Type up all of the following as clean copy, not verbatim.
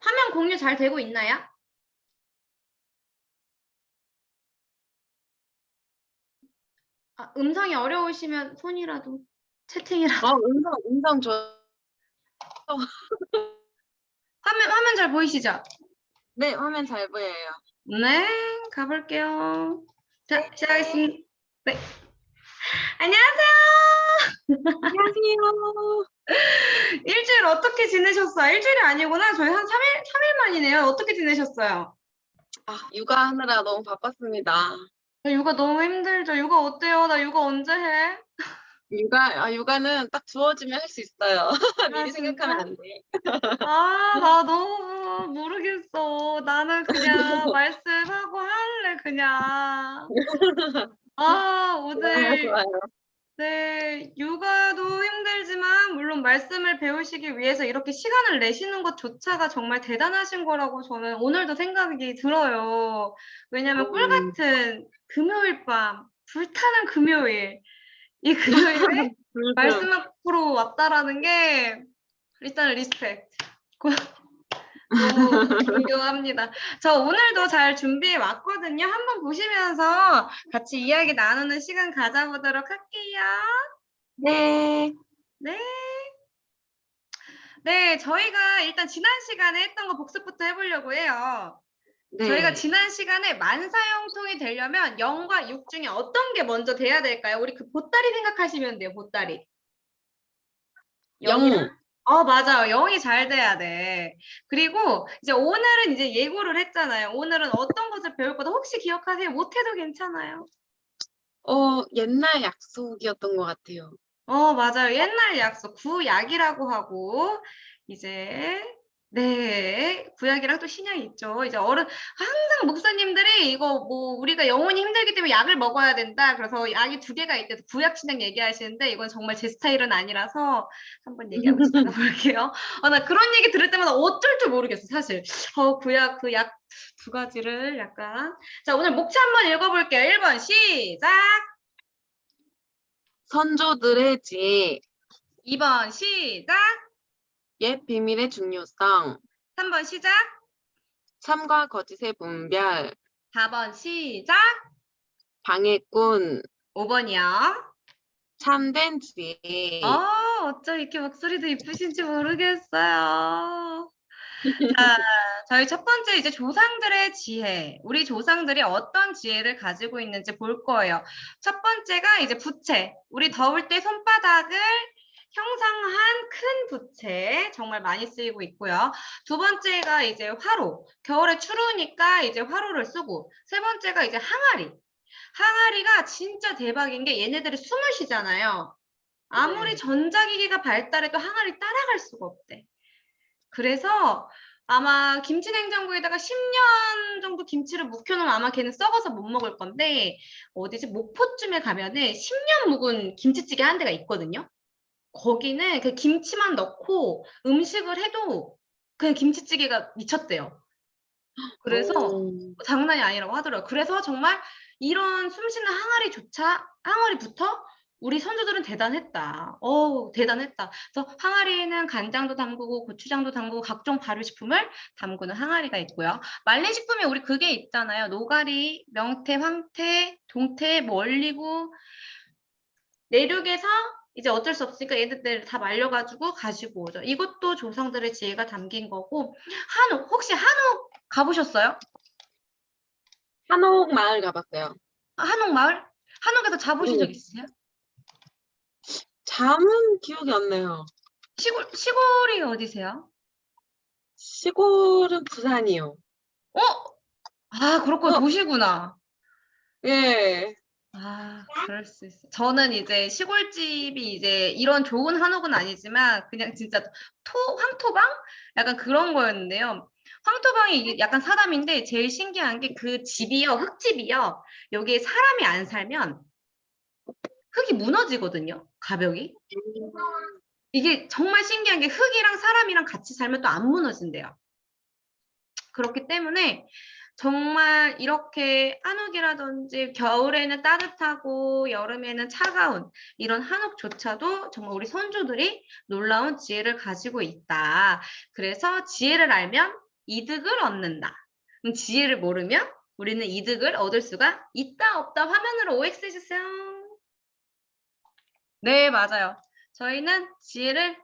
화면 공유 잘 되고 있나요? 아, 음성이 어려우시면 손이라도 채팅이라도. 음성 화면 잘 보이시죠? 네, 화면 잘 보여요. 네, 가볼게요. 자, 네. 시작하겠습니다. 네. 안녕하세요. 안녕하세요. 일주일 어떻게 지내셨어요? 일주일이 아니구나. 저희 한 3일 만이네요. 어떻게 지내셨어요? 육아하느라 너무 바빴습니다. 저 육아 너무 힘들죠. 육아 어때요? 나 육아 언제 해? 육아는 딱 주어지면 할 수 있어요. 아, 미리 생각하면 진짜? 안 돼. 아, 나 너무 모르겠어. 나는 그냥 말씀하고 할래, 그냥. 아, 좋아요, 오늘, 좋아요. 네, 육아도 힘들지만, 물론 말씀을 배우시기 위해서 이렇게 시간을 내시는 것조차가 정말 대단하신 거라고 저는 오늘도 생각이 들어요. 왜냐면 꿀 같은 금요일 밤, 불타는 금요일, 이 금요일에 불금. 말씀 앞으로 왔다라는 게, 일단 리스펙트. 너무 존경합니다. 저 오늘도 잘 준비해 왔거든요. 한번 보시면서 같이 이야기 나누는 시간 가져보도록 할게요. 네. 네. 네, 저희가 일단 지난 시간에 했던 거 복습부터 해보려고 해요. 저희가 네. 지난 시간에 만사형통이 되려면 0과 6 중에 어떤 게 먼저 돼야 될까요? 우리 그 보따리 생각하시면 돼요, 보따리. 0이랑? 0. 맞아요. 0이 잘 돼야 돼. 그리고 이제 오늘은 이제 예고를 했잖아요. 오늘은 어떤 것을 배울 거다 혹시 기억하세요? 못해도 괜찮아요. 옛날 약속이었던 것 같아요. 맞아요. 옛날 약속, 구약이라고 하고, 이제, 네, 구약이랑 또 신약이 있죠. 이제 항상 목사님들이 이거 뭐, 우리가 영혼이 힘들기 때문에 약을 먹어야 된다. 그래서 약이 2개가 있대서 구약, 신약 얘기하시는데, 이건 정말 제 스타일은 아니라서 한번 얘기하고 지나가 볼게요. 나 그런 얘기 들을 때마다 어쩔 줄 모르겠어, 사실. 구약, 그 약 2가지를 약간. 자, 오늘 목차 한번 읽어볼게요. 1번, 시작! 선조들의 지혜, 2번, 시작! 옛 비밀의 중요성, 3번 시작. 참과 거짓의 분별, 4번 시작. 방해꾼, 5번이요. 참된 지혜. 어쩜 이렇게 목소리도 이쁘신지 모르겠어요. 자, 저희 첫 번째 이제 조상들의 지혜. 우리 조상들이 어떤 지혜를 가지고 있는지 볼 거예요. 첫 번째가 이제 부채. 우리 더울 때 손바닥을 형상한 큰 부채 정말 많이 쓰이고 있고요. 두 번째가 이제 화로. 겨울에 추우니까 이제 화로를 쓰고. 세 번째가 이제 항아리. 항아리가 진짜 대박인 게 얘네들이 숨을 쉬잖아요. 아무리 네. 전자기기가 발달해도 항아리 따라갈 수가 없대. 그래서 아마 김치냉장고에다가 10년 정도 김치를 묵혀놓으면 아마 걔는 썩어서 못 먹을 건데 어디지 목포쯤에 가면은 10년 묵은 김치찌개 한 데가 있거든요. 거기는 그 김치만 넣고 음식을 해도 그냥 김치찌개가 미쳤대요. 그래서 오. 장난이 아니라고 하더라고요. 그래서 정말 이런 숨쉬는 항아리부터 우리 선조들은 대단했다. 대단했다. 그래서 항아리에는 간장도 담그고 고추장도 담그고 각종 발효식품을 담그는 항아리가 있고요. 말린 식품에 우리 그게 있잖아요. 노가리, 명태, 황태, 동태, 뭐 얼리고 내륙에서 이제 어쩔 수 없으니까 얘네들 다 말려가지고 가지고 오죠. 이것도 조상들의 지혜가 담긴 거고 한옥 혹시 한옥 가보셨어요? 한옥 마을 가봤어요. 한옥 마을? 한옥에서 자보신 적 네. 있으세요? 잠은 기억이 안 나요. 시골이 어디세요? 시골은 부산이요. 어? 그렇고 어, 도시구나. 예. 그럴 수 있어. 저는 이제 시골집이 이제 이런 좋은 한옥은 아니지만 그냥 진짜 황토방? 약간 그런 거였는데요. 황토방이 이게 약간 사담인데 제일 신기한 게 그 집이요, 흙집이요. 여기에 사람이 안 살면 흙이 무너지거든요, 가벽이. 이게 정말 신기한 게 흙이랑 사람이랑 같이 살면 또 안 무너진대요. 그렇기 때문에 정말 이렇게 한옥이라든지 겨울에는 따뜻하고 여름에는 차가운 이런 한옥조차도 정말 우리 선조들이 놀라운 지혜를 가지고 있다. 그래서 지혜를 알면 이득을 얻는다. 그럼 지혜를 모르면 우리는 이득을 얻을 수가 있다, 없다. 화면으로 OX 해주세요. 네, 맞아요. 저희는 지혜를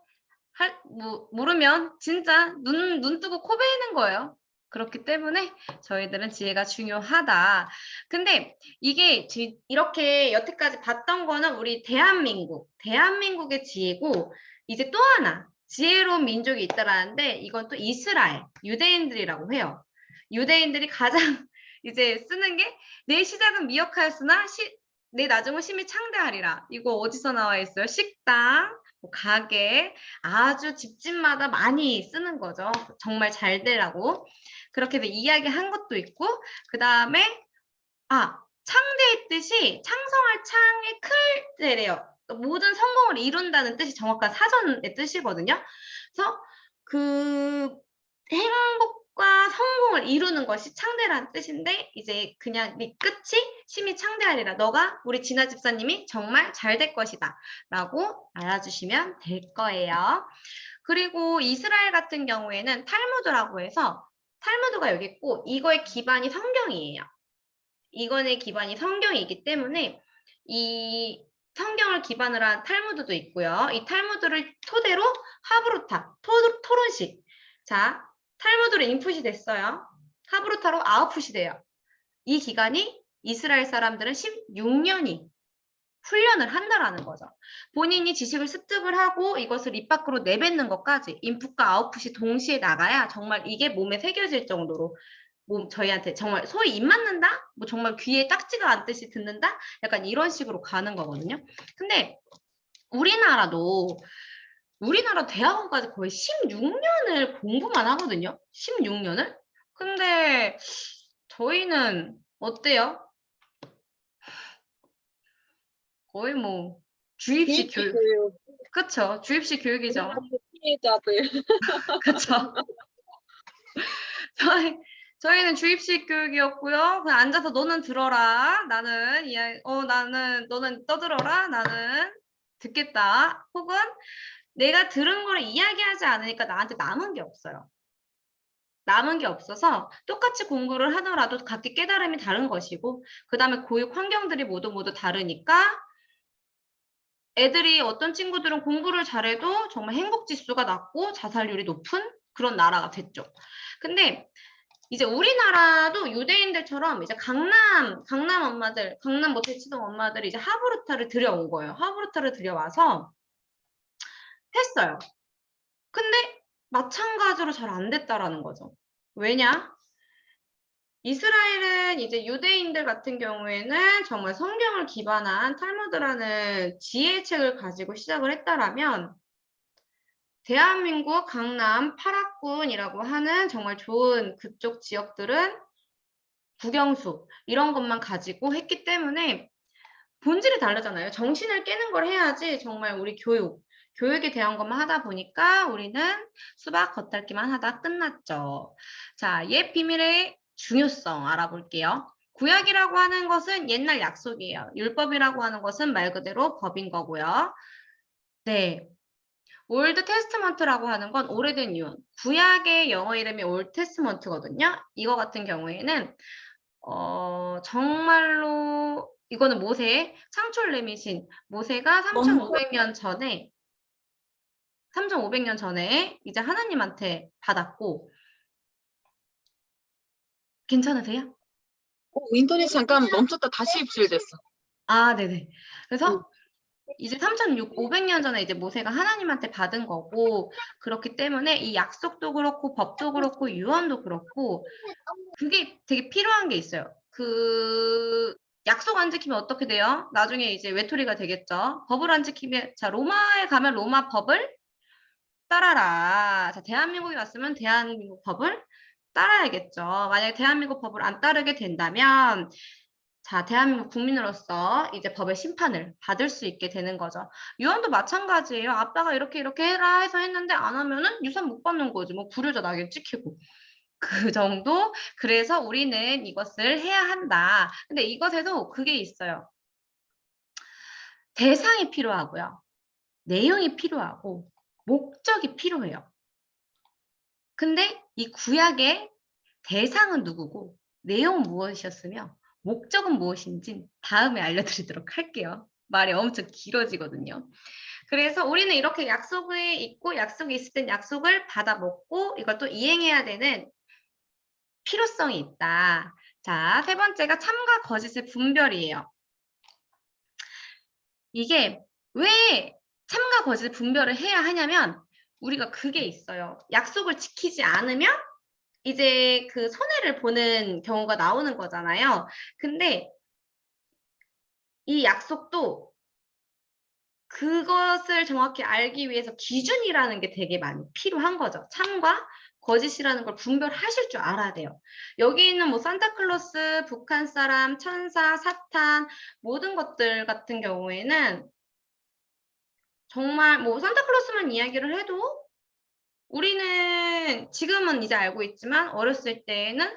모르면 진짜 눈 뜨고 코 베이는 거예요. 그렇기 때문에 저희들은 지혜가 중요하다. 근데 이게 이렇게 여태까지 봤던 거는 우리 대한민국의 지혜고, 이제 또 하나 지혜로운 민족이 있다라는데, 이건 또 이스라엘, 유대인들이라고 해요. 유대인들이 가장 이제 쓰는 게, 내 시작은 미혹하였으나 내 나중은 심히 창대하리라. 이거 어디서 나와 있어요? 식당, 뭐 가게, 아주 집집마다 많이 쓰는 거죠. 정말 잘 되라고. 그렇게 해서 이야기한 것도 있고, 그 다음에 창대의 뜻이 창성할 창의 클제래요. 모든 성공을 이룬다는 뜻이 정확한 사전의 뜻이거든요. 그래서 그 행복과 성공을 이루는 것이 창대라는 뜻인데, 이제 그냥 네 끝이 심히 창대하리라. 너가, 우리 진아 집사님이 정말 잘 될 것이다 라고 알아주시면 될 거예요. 그리고 이스라엘 같은 경우에는 탈무드라고 해서, 탈무드가 여기 있고, 이거의 기반이 성경이에요. 이거의 기반이 성경이기 때문에 이 성경을 기반으로 한 탈무드도 있고요. 이 탈무드를 토대로 하브루타, 토론식. 자, 탈무드로 인풋이 됐어요. 하브루타로 아웃풋이 돼요. 이 기간이 이스라엘 사람들은 16년이 훈련을 한다라는 거죠. 본인이 지식을 습득을 하고 이것을 입 밖으로 내뱉는 것까지 인풋과 아웃풋이 동시에 나가야 정말 이게 몸에 새겨질 정도로 저희한테 정말 소위 입 맞는다? 뭐 정말 귀에 딱지가 앉듯이 듣는다? 약간 이런 식으로 가는 거거든요. 근데 우리나라 대학원까지 거의 16년을 공부만 하거든요. 16년을? 근데 저희는 어때요? 거의 뭐 주입식 교육. 그쵸? 주입식 교육이죠. 피해자들. 그쵸? 저희는 주입식 교육이었고요. 그냥 앉아서 너는 들어라. 너는 떠들어라. 나는 듣겠다. 혹은 내가 들은 거를 이야기하지 않으니까 나한테 남은 게 없어요. 남은 게 없어서 똑같이 공부를 하더라도 각기 깨달음이 다른 것이고, 그 다음에 교육 환경들이 모두 다르니까 애들이, 어떤 친구들은 공부를 잘해도 정말 행복 지수가 낮고 자살률이 높은 그런 나라가 됐죠. 근데 이제 우리나라도 유대인들처럼 이제 강남 엄마들, 강남 뭐 대치동 엄마들이 이제 하브루타를 들여온 거예요. 하브루타를 들여와서 했어요. 근데 마찬가지로 잘 안 됐다라는 거죠. 왜냐? 이스라엘은 이제 유대인들 같은 경우에는 정말 성경을 기반한 탈무드라는 지혜 책을 가지고 시작을 했다라면, 대한민국 강남 8학군이라고 하는 정말 좋은 그쪽 지역들은 국영수 이런 것만 가지고 했기 때문에 본질이 다르잖아요. 정신을 깨는 걸 해야지 정말 우리 교육에 대한 것만 하다 보니까 우리는 수박 겉핥기만 하다 끝났죠. 자, 옛 비밀의 중요성 알아볼게요. 구약이라고 하는 것은 옛날 약속이에요. 율법이라고 하는 것은 말 그대로 법인 거고요. 네. 올드 테스트먼트라고 하는 건 오래된 유언. 구약의 영어 이름이 올드 테스트먼트거든요. 이거 같은 경우에는 정말로 이거는 창출 레미신 모세가 3,500년 전에 이제 하나님한테 받았고. 괜찮으세요? 인터넷 잠깐 멈췄다 다시 입실됐어. 네네. 그래서 이제 3,500년 전에 이제 모세가 하나님한테 받은 거고, 그렇기 때문에 이 약속도 그렇고 법도 그렇고 유언도 그렇고 그게 되게 필요한 게 있어요. 약속 안 지키면 어떻게 돼요? 나중에 이제 외톨이가 되겠죠. 법을 안 지키면, 자, 로마에 가면 로마 법을 따라라. 자, 대한민국에 왔으면 대한민국 법을 따라야겠죠. 만약에 대한민국 법을 안 따르게 된다면, 자, 대한민국 국민으로서 이제 법의 심판을 받을 수 있게 되는 거죠. 유언도 마찬가지예요. 아빠가 이렇게 해라 해서 했는데 안 하면은 유산 못 받는 거지. 뭐 불효자 낙인 찍히고. 그 정도? 그래서 우리는 이것을 해야 한다. 근데 이것에도 그게 있어요. 대상이 필요하고요. 내용이 필요하고 목적이 필요해요. 근데 이 구약의 대상은 누구고 내용 무엇이었으며 목적은 무엇인진 다음에 알려드리도록 할게요. 말이 엄청 길어지거든요. 그래서 우리는 이렇게 약속이 있고 약속이 있을 땐 약속을 받아 먹고 이걸 또 이행해야 되는 필요성이 있다. 자, 세 번째가 참과 거짓의 분별이에요. 이게 왜 참과 거짓의 분별을 해야 하냐면 우리가 그게 있어요. 약속을 지키지 않으면 이제 그 손해를 보는 경우가 나오는 거잖아요. 근데 이 약속도 그것을 정확히 알기 위해서 기준이라는 게 되게 많이 필요한 거죠. 참과 거짓이라는 걸 분별하실 줄 알아야 돼요. 여기 있는 뭐 산타클로스, 북한 사람, 천사, 사탄 모든 것들 같은 경우에는 정말 뭐 산타클로스만 이야기를 해도 우리는 지금은 이제 알고 있지만 어렸을 때에는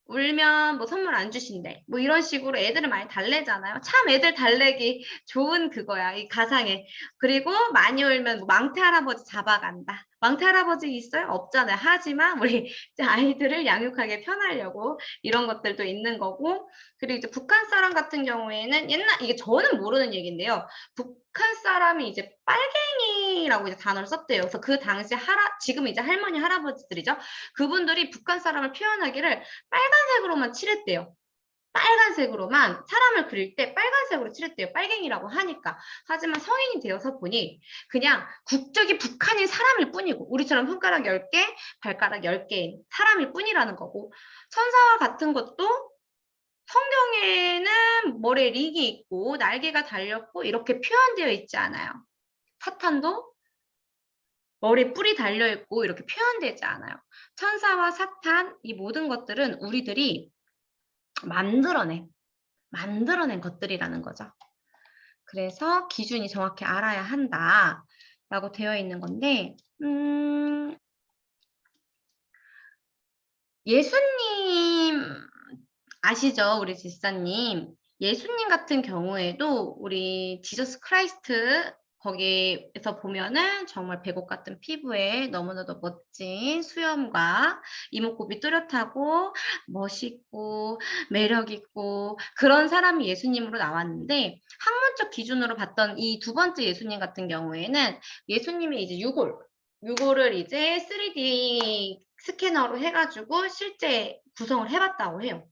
울면 뭐 선물 안 주신대. 뭐 이런 식으로 애들을 많이 달래잖아요. 참 애들 달래기 좋은 그거야. 이 가상에. 그리고 많이 울면 뭐 망태 할아버지 잡아간다. 망태 할아버지 있어요? 없잖아요. 하지만 우리 이제 아이들을 양육하게 편하려고 이런 것들도 있는 거고. 그리고 이제 북한 사람 같은 경우에는 이게 저는 모르는 얘기인데요. 북한 사람이 이제 빨갱이라고 이제 단어를 썼대요. 그래서 그 당시 지금 이제 할머니, 할아버지들이죠. 그분들이 북한 사람을 표현하기를 빨간색으로만 칠했대요. 빨간색으로만 사람을 그릴 때 빨간색으로 칠했대요. 빨갱이라고 하니까. 하지만 성인이 되어서 보니 그냥 국적이 북한인 사람일 뿐이고 우리처럼 손가락 10개, 발가락 10개인 사람일 뿐이라는 거고 천사와 같은 것도 성경에는 머리에 링이 있고 날개가 달렸고 이렇게 표현되어 있지 않아요. 사탄도 머리에 뿔이 달려있고 이렇게 표현되지 않아요. 천사와 사탄 이 모든 것들은 우리들이 만들어낸 것들이라는 거죠. 그래서 기준이 정확히 알아야 한다라고 되어 있는 건데 예수님 아시죠? 우리 집사님. 예수님 같은 경우에도 우리 지저스 크라이스트 거기에서 보면은 정말 백옥 같은 피부에 너무나도 멋진 수염과 이목구비 뚜렷하고 멋있고 매력 있고 그런 사람이 예수님으로 나왔는데 학문적 기준으로 봤던 이 두 번째 예수님 같은 경우에는 예수님의 이제 유골을 이제 3D 스캐너로 해가지고 실제 구성을 해봤다고 해요.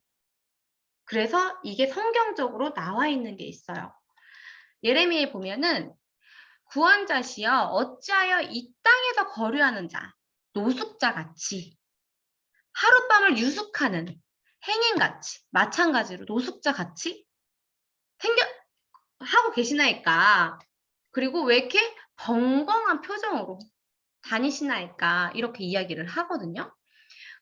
그래서 이게 성경적으로 나와 있는 게 있어요. 예레미야에 보면은 구원자시여 어찌하여 이 땅에서 거류하는 자 노숙자 같이 하룻밤을 유숙하는 행인같이 마찬가지로 노숙자 같이 하고 계시나이까. 그리고 왜 이렇게 벙벙한 표정으로 다니시나이까 이렇게 이야기를 하거든요.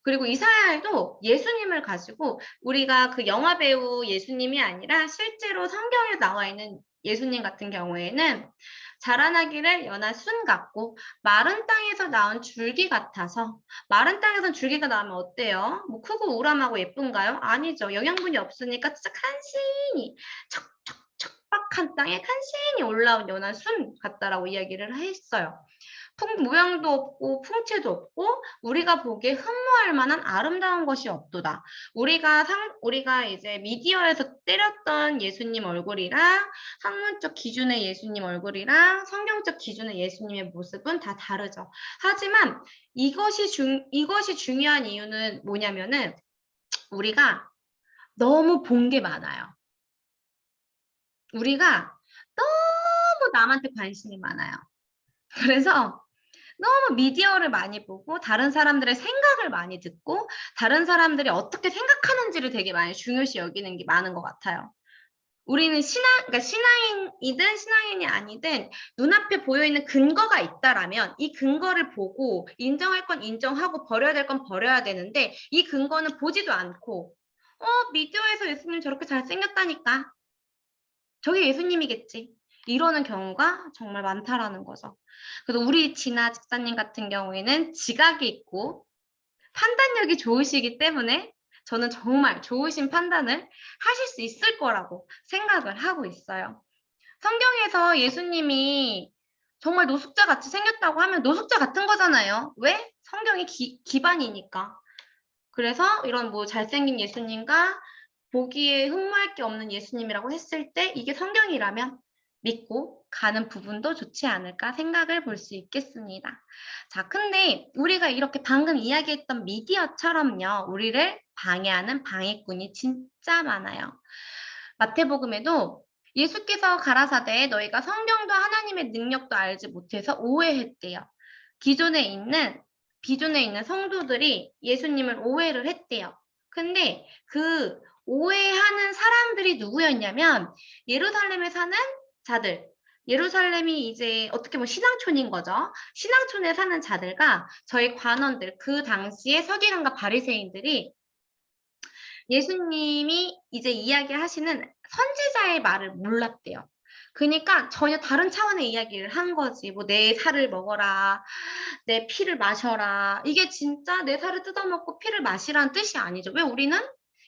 그리고 이사야에도 예수님을 가지고 우리가 그 영화 배우 예수님이 아니라 실제로 성경에 나와 있는 예수님 같은 경우에는 자라나기를 연한 순 같고 마른 땅에서 나온 줄기 같아서 마른 땅에선 줄기가 나오면 어때요? 뭐 크고 우람하고 예쁜가요? 아니죠. 영양분이 없으니까 진짜 간신히 척척척박한 땅에 간신히 올라온 연한 순 같다라고 이야기를 했어요. 모양도 없고 풍채도 없고 우리가 보기에 흠모할 만한 아름다운 것이 없도다. 우리가 이제 미디어에서 때렸던 예수님 얼굴이랑 학문적 기준의 예수님 얼굴이랑 성경적 기준의 예수님의 모습은 다 다르죠. 하지만 이것이 중요한 이유는 뭐냐면은 우리가 너무 본 게 많아요. 우리가 너무 남한테 관심이 많아요. 그래서 너무 미디어를 많이 보고 다른 사람들의 생각을 많이 듣고 다른 사람들이 어떻게 생각하는지를 되게 많이 중요시 여기는 게 많은 것 같아요. 우리는 그러니까 신앙인이든 신앙인이 아니든 눈앞에 보여있는 근거가 있다라면 이 근거를 보고 인정할 건 인정하고 버려야 될 건 버려야 되는데 이 근거는 보지도 않고 미디어에서 예수님 저렇게 잘생겼다니까 저게 예수님이겠지. 이러는 경우가 정말 많다라는 거죠. 그래서 우리 진아 집사님 같은 경우에는 지각이 있고 판단력이 좋으시기 때문에 저는 정말 좋으신 판단을 하실 수 있을 거라고 생각을 하고 있어요. 성경에서 예수님이 정말 노숙자 같이 생겼다고 하면 노숙자 같은 거잖아요. 왜? 성경이 기반이니까. 그래서 이런 뭐 잘생긴 예수님과 보기에 흠모할 게 없는 예수님이라고 했을 때 이게 성경이라면 믿고 가는 부분도 좋지 않을까 생각을 볼 수 있겠습니다. 자, 근데 우리가 이렇게 방금 이야기했던 미디어처럼요, 우리를 방해하는 방해꾼이 진짜 많아요. 마태복음에도 예수께서 가라사대 너희가 성경도 하나님의 능력도 알지 못해서 오해했대요. 기존에 있는 성도들이 예수님을 오해를 했대요. 근데 그 오해하는 사람들이 누구였냐면 예루살렘에 사는 자들. 예루살렘이 이제 어떻게 보면 신앙촌인 거죠. 신앙촌에 사는 자들과 저희 관원들, 그 당시에 서기관과 바리새인들이 예수님이 이제 이야기하시는 선지자의 말을 몰랐대요. 그러니까 전혀 다른 차원의 이야기를 한 거지. 뭐 내 살을 먹어라, 내 피를 마셔라. 이게 진짜 내 살을 뜯어먹고 피를 마시라는 뜻이 아니죠. 왜 우리는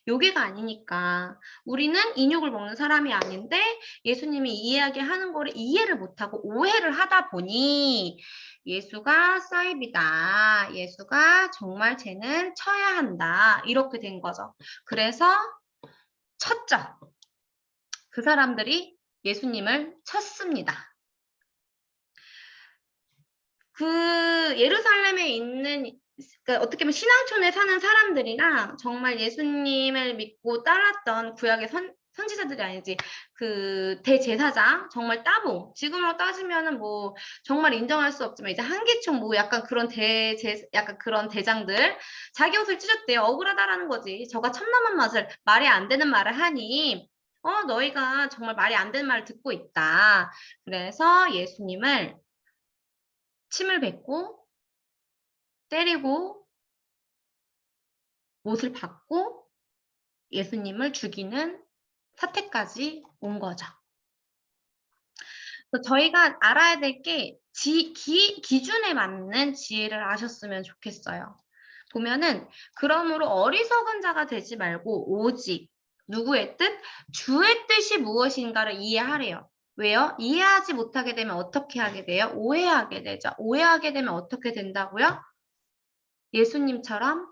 요괴가 아니니까. 우리는 인육을 먹는 사람이 아닌데 예수님이 이야기하는 거를 이해를 못하고 오해를 하다 보니 예수가 사입이다. 예수가 정말 쟤는 쳐야 한다. 이렇게 된 거죠. 그래서 쳤죠. 그 사람들이 예수님을 쳤습니다. 그 예루살렘에 있는 그러니까 어떻게 보면 신앙촌에 사는 사람들이랑 정말 예수님을 믿고 따랐던 구약의 선지자들이 아니지 그 대제사장 정말 따봉 지금으로 따지면은 뭐 정말 인정할 수 없지만 이제 한기총 뭐 약간 그런 약간 그런 대장들 자기 옷을 찢었대요. 억울하다라는 거지. 저가 참남한 맛을 말이 안 되는 말을 하니 너희가 정말 말이 안 되는 말을 듣고 있다. 그래서 예수님을 침을 뱉고 때리고 못을 받고 예수님을 죽이는 사태까지 온 거죠. 저희가 알아야 될 게 기준에 맞는 지혜를 아셨으면 좋겠어요. 보면은 그러므로 어리석은 자가 되지 말고 오직 누구의 뜻? 주의 뜻이 무엇인가를 이해하래요. 왜요? 이해하지 못하게 되면 어떻게 하게 돼요? 오해하게 되죠. 오해하게 되면 어떻게 된다고요? 예수님처럼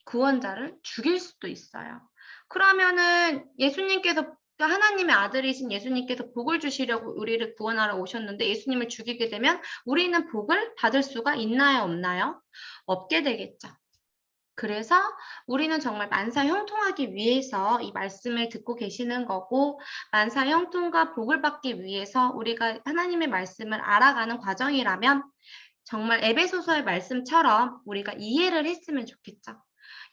구원자를 죽일 수도 있어요. 그러면은 예수님께서 하나님의 아들이신 예수님께서 복을 주시려고 우리를 구원하러 오셨는데 예수님을 죽이게 되면 우리는 복을 받을 수가 있나요? 없나요? 없게 되겠죠. 그래서 우리는 정말 만사 형통하기 위해서 이 말씀을 듣고 계시는 거고 만사 형통과 복을 받기 위해서 우리가 하나님의 말씀을 알아가는 과정이라면 정말 에베소서의 말씀처럼 우리가 이해를 했으면 좋겠죠.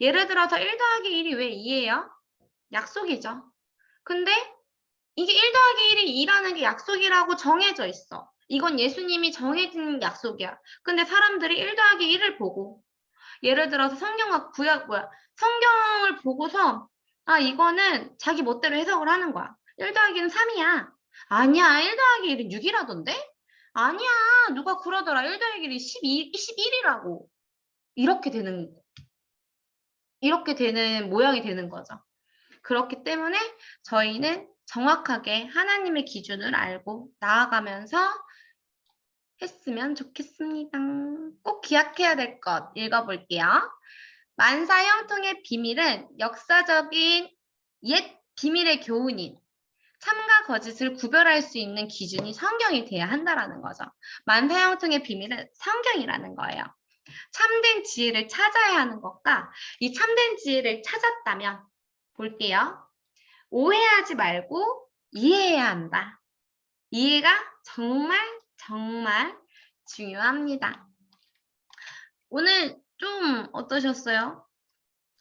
예를 들어서 1 더하기 1이 왜 2예요? 약속이죠. 근데 이게 1 더하기 1이 2라는 게 약속이라고 정해져 있어. 이건 예수님이 정해진 약속이야. 근데 사람들이 1 더하기 1을 보고 예를 들어서 성경을 보고서 이거는 자기 멋대로 해석을 하는 거야. 1 더하기는 3이야. 아니야, 1 더하기 1은 6이라던데? 아니야, 누가 그러더라. 1 더하기 1이 11이라고. 이렇게 되는 모양이 되는 거죠. 그렇기 때문에 저희는 정확하게 하나님의 기준을 알고 나아가면서 했으면 좋겠습니다. 꼭 기억해야 될 것 읽어볼게요. 만사 형통의 비밀은 역사적인 옛 비밀의 교훈인 참과 거짓을 구별할 수 있는 기준이 성경이 돼야 한다라는 거죠. 만사 형통의 비밀은 성경이라는 거예요. 참된 지혜를 찾아야 하는 것과 이 참된 지혜를 찾았다면 볼게요. 오해하지 말고 이해해야 한다. 이해가 정말 중요합니다. 오늘 좀 어떠셨어요?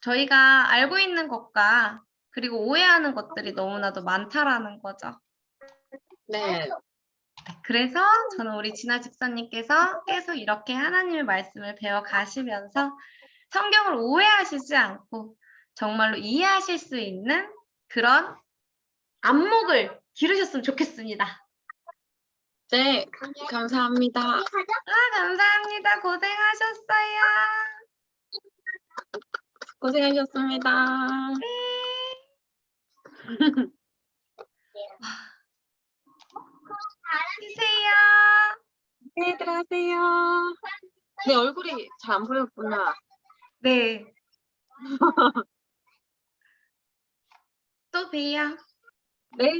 저희가 알고 있는 것과 그리고 오해하는 것들이 너무나도 많다라는 거죠. 네. 그래서 저는 우리 진아 집사님께서 계속 이렇게 하나님의 말씀을 배워 가시면서 성경을 오해하시지 않고 정말로 이해하실 수 있는 그런 안목을 기르셨으면 좋겠습니다. 네, 감사합니다. 감사합니다. 고생하셨어요. 고생하셨습니다. 쉬세요. 네, 들어가세요. 내 얼굴이 잘 안 보였구나. 네. 또 봬요. 네.